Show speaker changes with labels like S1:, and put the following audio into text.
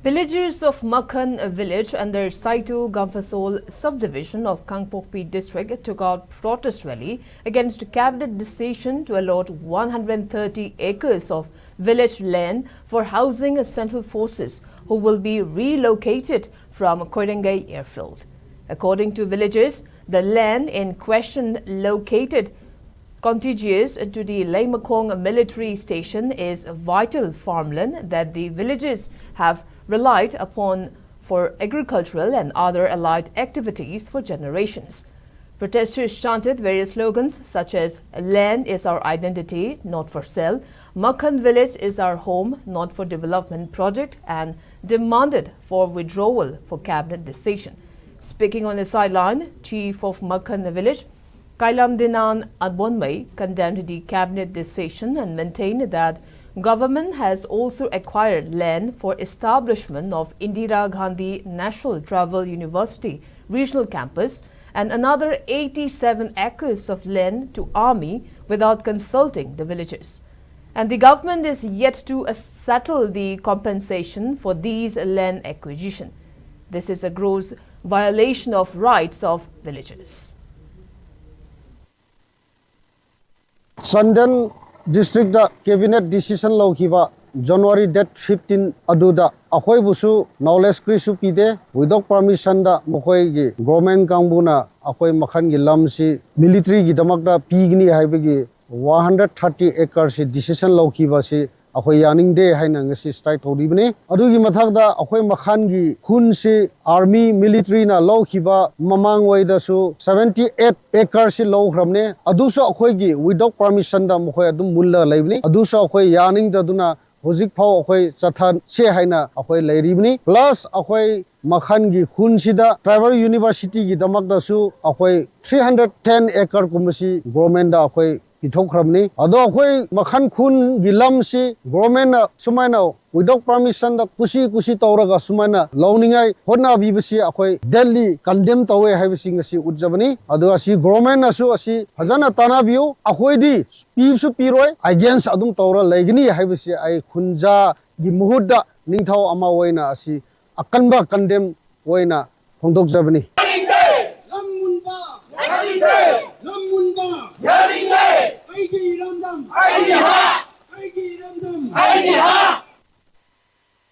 S1: Villagers of Makhan village and their Saitu Gamphasol subdivision of Kangpokpi district took out protest rally against cabinet decision to allot 130 acres of village land for housing central forces who will be relocated from Koirangai airfield. According to villagers, the land in question located contiguous to the Makhan military station is vital farmland that the villagers have relied upon for agricultural and other allied activities for generations. Protesters chanted various slogans such as "Land is our identity, not for sale," "Makhan village is our home, not for development project," and demanded for withdrawal for cabinet decision. Speaking on the sideline, Chief of Makhan village, Kailam Dinan Adbonmai, condemned the cabinet decision and maintained that government has also acquired land for establishment of Indira Gandhi National Travel University Regional Campus and another 87 acres of land to army without consulting the villagers. And the government is yet to settle the compensation for these land acquisition. This is a gross violation of rights of villagers.
S2: Sandan District da cabinet decision laukiba January date 15 aduda akhoi busu knowledge krisu pide without permission da mokhoi gi government kangbuna akhoi Makhan gi lamsi military gi damakda pigni haibegi 130 acres decision laukiba si akhoi yaning de haina ngasi strike thoribni adugi mathakda akhoi Makhan gi khun si army military na laukiba mamang waida su 78 acres laukhramne aduso akhoi gi without permission da mokhoi adum mulla laibni aduso akhoi yaning da duna hojik phau akhoi chathan che haina akhoi lairibni plus akhoi Makhan gi khun sida tribal university gi damakda su akhoi 310 acre kumasi government da akhoi Pitokramni, ado akhoi Makhan khun gilam si government sumaina without permission da kusi tauraga sumaina launingai hona bibasi akhoi Delhi condemn tawe haibasi ngasi ujjabani ado asi government asu asi hajana tanabiu akhoi di pisu piroi against adum taura laigni haibasi ai khunja gi muhudda ningthau ama waina asi akanba condemn waina hongdokjabani
S3: Aigi Ramdam! Aigi Ha!